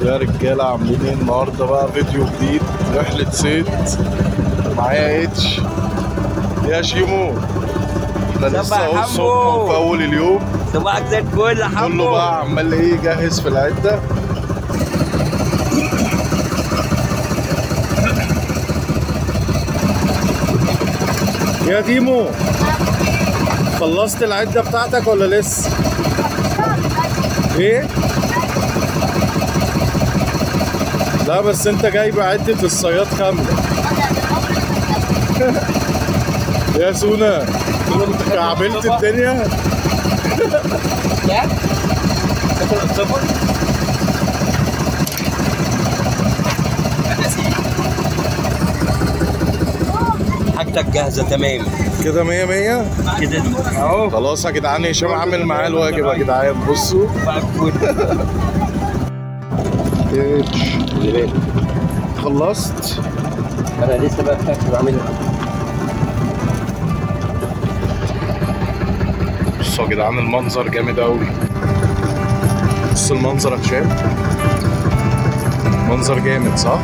يا رجاله عاملين ايه النهارده بقى؟ فيديو جديد، رحله صيد. معايا اتش يا شيمو. احنا لسه اهو الصبح في اول اليوم. صباحك زي الفل يا حمو. كله بقى عمال ايه يجهز في العده. يا ديمو، خلصت العده بتاعتك ولا لسه؟ ايه؟ لا بس انت جايب عدة الصياد كاملة. يا سونا كعبلت الدنيا. حاجتك جاهزة تمام كده 100 100 كده اهو. خلاص يا جدعان، هشام عامل معاه الواجب يا جدعان. بصوا خلصت؟ انا لسه بقى فاكر بعملها. بصوا يا جدعان المنظر جامد قوي. بص المنظر يا هشام، منظر جامد صح؟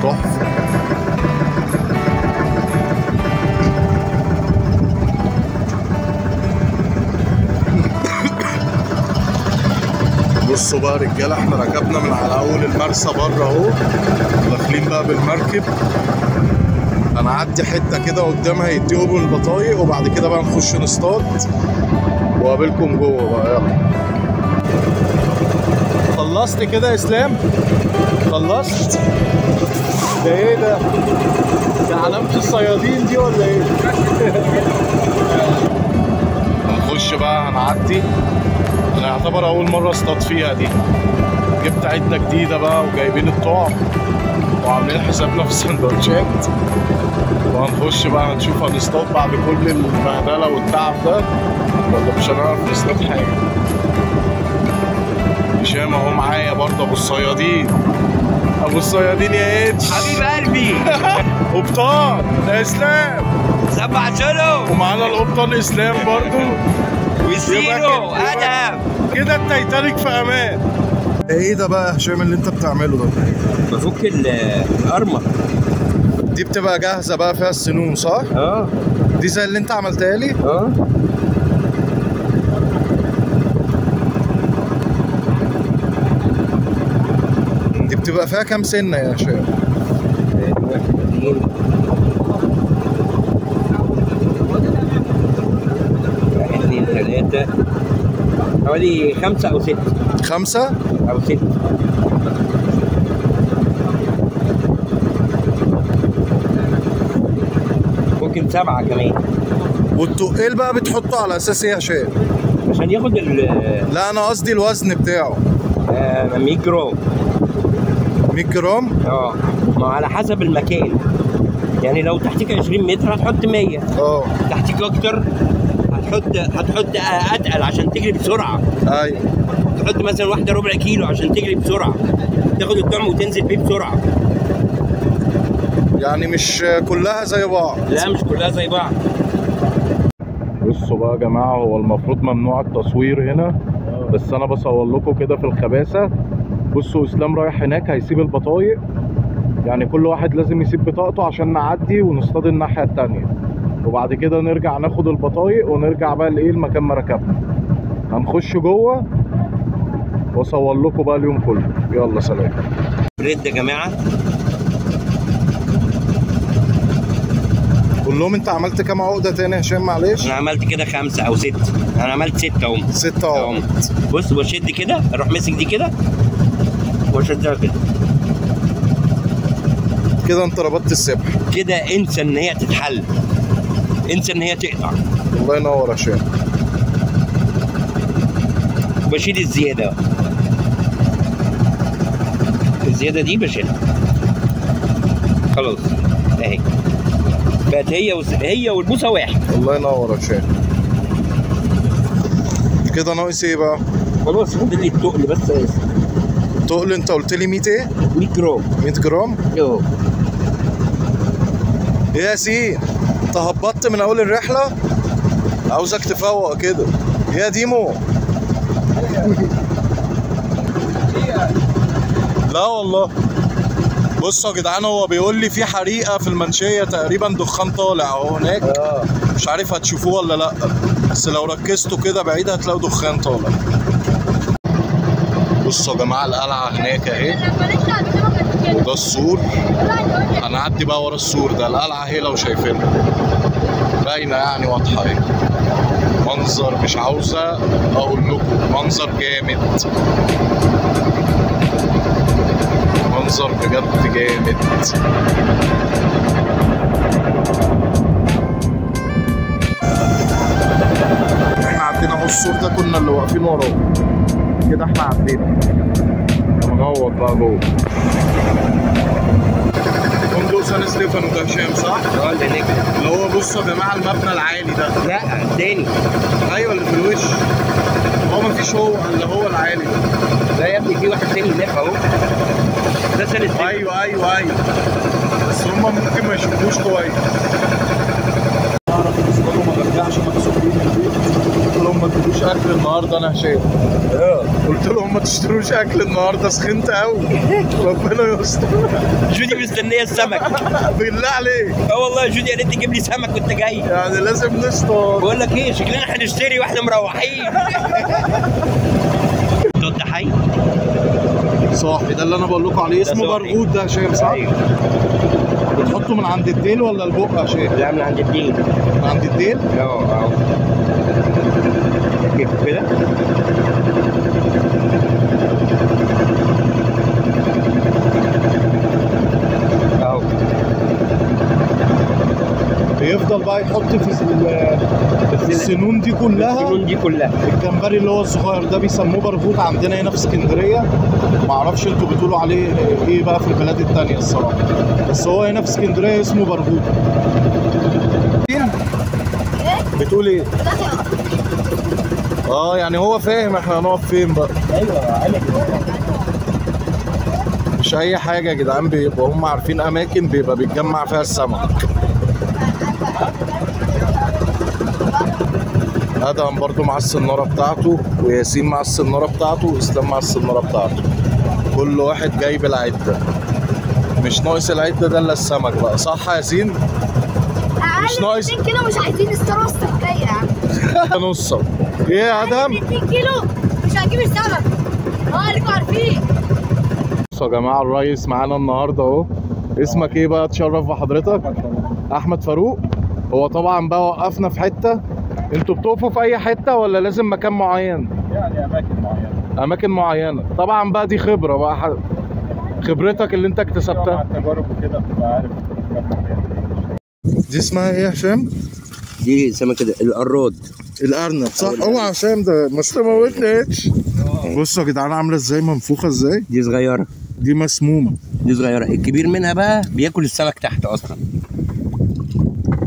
تحفه. بصوا بقى رجاله، احنا ركبنا من على اول المرسى بره اهو، داخلين بقى بالمركب. هنعدي حته كده قدامها يديهم البطايق، وبعد كده بقى نخش نصطاد وقابلكم جوه بقى. يلا. خلصت كده يا اسلام؟ خلصت؟ ده ايه ده؟ ده علامة الصيادين دي ولا ايه؟ هنخش بقى، هنعدي. انا يعتبر اول مره اصطاد فيها دي. جبت عده جديده بقى، وجايبين الطعم وعاملين حسابنا في السندوتشات. وهنخش بقى هنشوف هنصطاد بعد كل البهدله والتعب ده ولا مش هنعرف نصطاد حاجه. هشام اهو معايا برضه، ابو الصيادين. ابو الصيادين يا اتش حبيب قلبي. قبطان يا اسلام. سبع شنو. ومعانا القبطان اسلام برضه. وزيرو ادم. كده التايتانيك في امان. ايه ده بقى يا هشام اللي انت بتعمله ده؟ بفك الارمر دي بتبقى جاهزه بقى فيها السنون صح؟ دي زي اللي انت عملتها لي؟ دي بتبقى فيها كام سنه يا هشام؟ 1 2 3 حوالي 5 أو 6. 5 أو 6. ممكن 7 كمان. والتقيل بقى بتحطه على اساس ايه يا هشام؟ عشان ياخد لا انا قصدي الوزن بتاعه. 100 جرام. 100 جرام؟ ما على حسب المكان. يعني لو تحتيك 20 متر هتحط 100. تحتيك اكتر هتحط اتقل عشان تجري بسرعه. ايوه. تحط مثلا واحده ربع كيلو عشان تجري بسرعه، تاخد الطعم وتنزل بيه بسرعه. يعني مش كلها زي بعض؟ لا مش كلها زي بعض. بصوا بقى يا جماعه، هو المفروض ممنوع التصوير هنا، بس انا بصور لكم كده في الخباثه. بصوا اسلام رايح هناك هيسيب البطايق، يعني كل واحد لازم يسيب بطاقته عشان نعدي ونصطاد الناحيه التانيه، وبعد كده نرجع ناخد البطايق ونرجع بقى لايه المكان ما ركبنا. هنخش جوه واصور لكم بقى اليوم كله. يلا سلام. بريد يا جماعه. قول لهم انت عملت كام عقده تاني يا هشام معلش؟ انا عملت كده 5 أو 6. انا عملت 6 اهو. 6 اهو. بص بشد كده، اروح ماسك دي كده واشدها كده. كده انت ربطت السبح. كده انسى ان هي تتحل، انسى ان هي تقطع. الله ينور يا هشام. بشيل الزياده، الزياده دي بشيلها خلاص اهي، بقت هي والبوصه واحد. الله ينور يا هشام. كده ناقص ايه بقى؟ خلاص فاضل لي التقل بس. التقل انت قلت لي 100 ايه؟ 100 جرام. 100 جرام؟ ايه يا ياسين، انت هبطت من اول الرحله؟ عاوزك تفوق كده. يا ديمو لا والله. بصوا يا جدعان، هو بيقول لي في حريقه في المنشيه تقريبا، دخان طالع اهو هناك. مش عارف هتشوفوه ولا لا، بس لو ركزتوا كده بعيد هتلاقوا دخان طالع. بصوا يا جماعه القلعه هناك اهي، وده السور. هنعدي بقى ورا السور ده. القلعه اهي لو شايفينها باينه يعني، واضحه اهي. منظر مش عاوزه اقول لكم، منظر جامد، منظر بجد جامد. احنا عدينا اهو السور ده، كنا اللي واقفين وراه كده. احنا عدينا هنغوط بقى جوه. فندق سان ستيفانو ده هشام صح؟ اللي هناك اللي هو بصوا يا جماعه المبنى العالي ده. لا التاني. ايوه اللي في الوش. هو مفيش، هو اللي هو العالي ده. لا يا ابني في واحد تاني هناك اهو، ده سان ستيفانو. ايوه بس هما ممكن ما يشوفوش كويس. اعرف بالنسبه ما برجعش مكسوفين من البيت. قلت لهم ما تجيبوش اكل النهارده، انا هشام. قلت لهم ما تشتروش اكل النهارده، سخنت قوي. ربنا يستر. جودي مستنيه السمك. بالله عليك. والله جودي قالت لي جيب لي سمك وانت جاي. يعني لازم نصطاد. بقول لك ايه، شكلنا هنشتري واحنا مروحين. ده حي صاحي، ده اللي انا بقول لكم عليه، اسمه برغوت ده هشام صح؟ ايوه. بتحطه من عند الديل ولا البق يا هشام؟ لا من عند الدين. من عند الديل؟ اهو كيف كده؟ اهو. بيفضل بقى يحط في السنون دي كلها. السنون دي كلها. الجمبري اللي هو الصغير ده بيسموه برغوت عندنا هنا في اسكندريه. معرفش انتوا بتقولوا عليه ايه بقى في البلاد التانيه الصراحه، بس هو هنا في اسكندريه اسمه برغوت. بتقول ايه؟ يعني هو فاهم احنا هنقف فين بقى. ايوه مش اي حاجه يا جدعان، بيبقوا هم عارفين اماكن بيبقى بيتجمع فيها السمك. ادهم برضو مع السناره بتاعته، وياسين مع السناره بتاعته، واسلام مع السناره بتاعته. كل واحد جايب العده، مش ناقص العده ده الا السمك بقى، صح يا ياسين؟ مش ناقص 2 كيلو، مش عايزين نستنوا السمكيه يا عم. نص ايه يا ادهم؟ 2 كيلو مش هنجيب السمك. عليكم عارفين. بصوا يا جماعه الريس معانا النهارده اهو. اسمك ايه بقى؟ اتشرف بحضرتك. احمد فاروق. هو طبعا بقى وقفنا في حته. انتوا بتقفوا في اي حته ولا لازم مكان معين؟ يعني اماكن معينه. طبعا بقى دي خبره بقى، خبرتك اللي انت اكتسبتها. مع التجارب وكده بتبقى عارف. دي اسمها ايه يا هشام؟ دي سمكه القراد. الارنب صح؟ اوعى يا هشام ده ما موتنيش. بصوا يا جدعان عامله ازاي، منفوخه ازاي. دي صغيره، دي مسمومه. دي صغيره. الكبير منها بقى بياكل السمك تحت اصلا.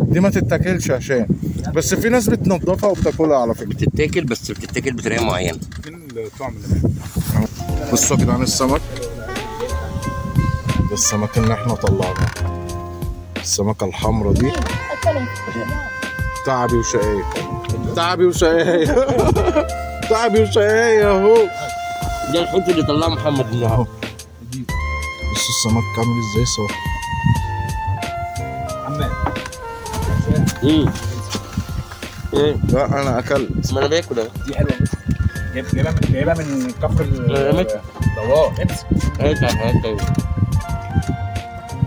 دي ما تتاكلش يا هشام، بس في ناس بتنضفها وبتاكلها على فكره. بتتاكل، بس بتتاكل بطريقه معينه. بصوا يا جدعان السمك ده، السمك اللي احنا طلعناه، السمكه الحمراء دي. تعبي وشقايه، تعبي وشقايه. تعبي وشقايه اهو. ده الحوت اللي طلعه محمد النهارده. بصوا السمك عامل ازاي صافي. لا انا اكلت. ما انا باكل اهو. دي حلوه، بس جايبها من كفر الدوار. هات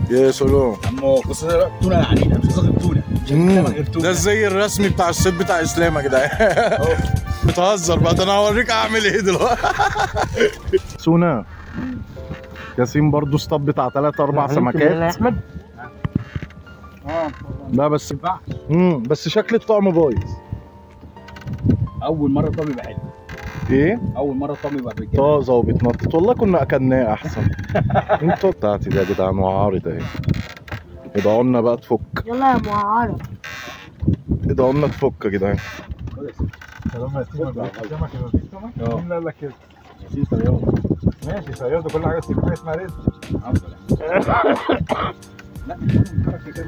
يا سلام. عمو قصه تونه العنينه، مش قصه تونه. ده الزي الرسمي بتاع الصيد بتاع اسلام يا جدعان. بتهزر بقى، ده انا هوريك اعمل ايه دلوقتي. سونا ياسين برضو اصطاد بتاع 3-4 سمكات. احمد لا بس بس شكل الطعم بايظ. اول مره الطعم يبقى حلو. ايه؟ اول مره الطعم يبقى بجد طازه وبيتنطط. والله كنا اكلناه احسن. انتوا بتاعتي ده يا جدعان وعارض اهي. ادعوا لنا بقى تفك. يلا يا معارض. ادعوا لنا تفك يا جدعان. لما يستلم سمك يبقى فيه سمك. مين قال لك كده؟ ماشي صياد. ماشي صياد، كل حاجه سيبها اسمها رزق. لا مش كده.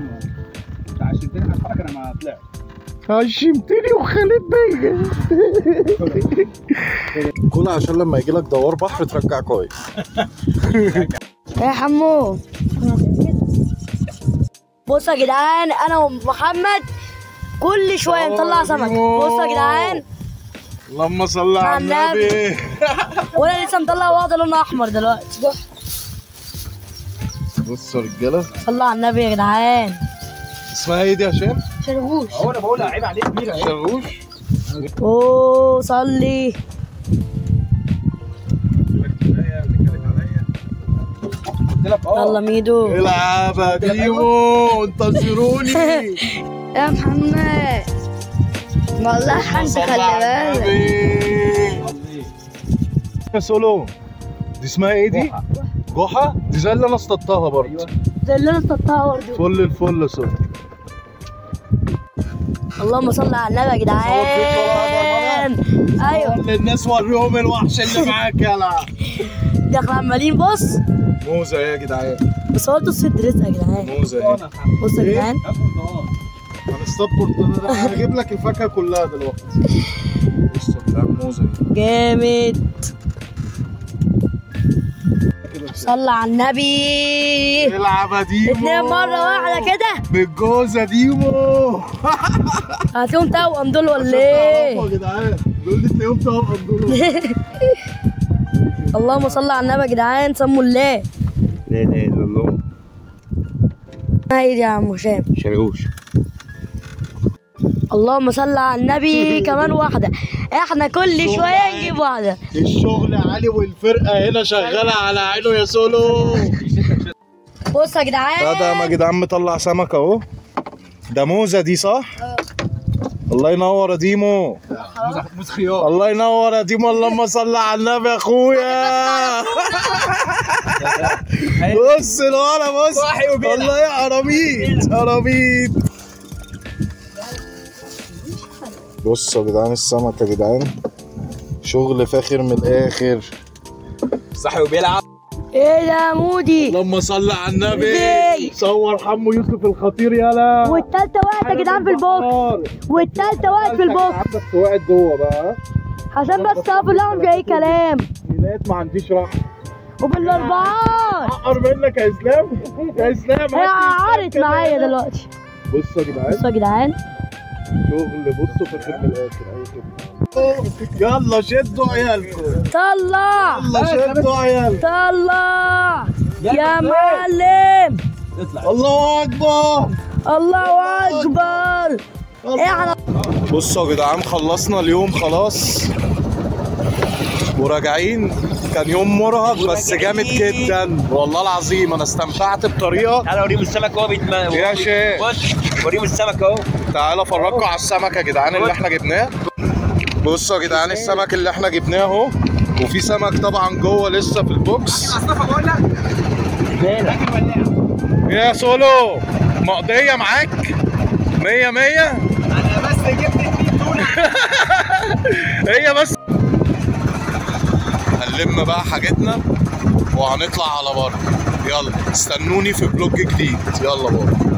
عشان تلحق الحركه انا ما طلعت. عشمتني وخليت بيا. كل عشان لما يجي لك دوار بحر ترجع كويس. يا حمو بص يا جدعان، انا ومحمد كل شويه نطلع سمك. بص يا جدعان، اللهم صل على النبي. وانا لسه مطلع واحده لونها احمر دلوقتي. بصوا يا رجاله، صلوا على النبي يا جدعان. اسمها ايه دي يا هشام؟ شرغوش. هو انا بقول عيب عليك كبيره. شرغوش. اوه صلي. يلا ميدو العب يا ديمو، انتظروني. يا محمد والله حنت، خلي بالك. يا سولو، دي اسمها ايه دي؟ جحا. دي زي اللي انا اصطدتها برضه. زي اللي انا اصطدتها برضه. فل الفل يا سولو. اللهم صل على النبي يا جدعان. ايوه الناس وريهم الوحش اللي معاك. يلا ده احنا عمالين. بص موزه يا جدعان، بس هو الصيد رزق يا جدعان. موزه اهي. بص يا جدعان، هنصطاد برتقال. انا هجيب لك الفاكهه كلها دلوقتي. بص يا جدعان، موزه جامد. صلى على النبي. العب يا ديمو. 2 مرة واحدة كده بالجوزه ديمو. هتلاقيهم توأم دول ولا ايه؟ يا جدعان، دول تلاقيهم توأم دول. اللهم صل على النبي يا جدعان، سموا الله. لا اله الا الله. ايه دي يا عم هشام؟ شرغوش. اللهم صل على النبي. كمان واحدة. احنا كل شوية نجيب واحدة. الشغل عالي والفرقه هنا شغاله على عينه يا سولو. بص يا جدعان، ده يا جدعان مطلع سمك اهو. ده موزه دي صح؟ الله ينور يا ديمو. موز خيار. الله ينور يا ديمو. اللهم صل على النبي يا اخويا. بص لورا، بص. والله يا عربيط عربيط. بصوا يا جدعان السمك يا جدعان، شغل فاخر من الاخر. صاحي وبيلعب. ايه ده مودي؟ اللهم صل على النبي. ازاي؟ صور حمو يوسف الخطير. يلا والتالتة وقعت يا جدعان في البوكس. والتالتة وقعت في البوكس عندك وقعت جوه بقى عشان بس اقفل لهم زي اي كلام. هناك ما عنديش رحمه. وبالاربعات اقر منك يا اسلام. يا اسلام هي عارت معايا دلوقتي. بصوا يا جدعان، بصوا يا جدعان، شغل بصوا فاخر من الاخر. اي خدمه. يلا شدوا عيالكم. طلع يلا شدوا عيالكم. طلع يا معلم. الله اكبر. الله اكبر. احنا بصوا يا جدعان، خلصنا اليوم خلاص وراجعين. كان يوم مرهق بس جامد جدا والله العظيم. انا استمتعت بطريقه. تعالى اوريهم السمك وهو بيتمرن. يا شيخ بص وريهم السمك اهو. تعالى افرجكم على السمك يا جدعان اللي احنا جبناه. بصوا يا جدعان السمك اللي احنا جبناه اهو، وفي سمك طبعا جوه لسه في البوكس. يا سولو مقضيه معاك 100 100. انا بس جبت 2 تونه. هي بس. هنلم بقى حاجتنا وهنطلع على بره. يلا استنوني في فلوج جديد. يلا بره.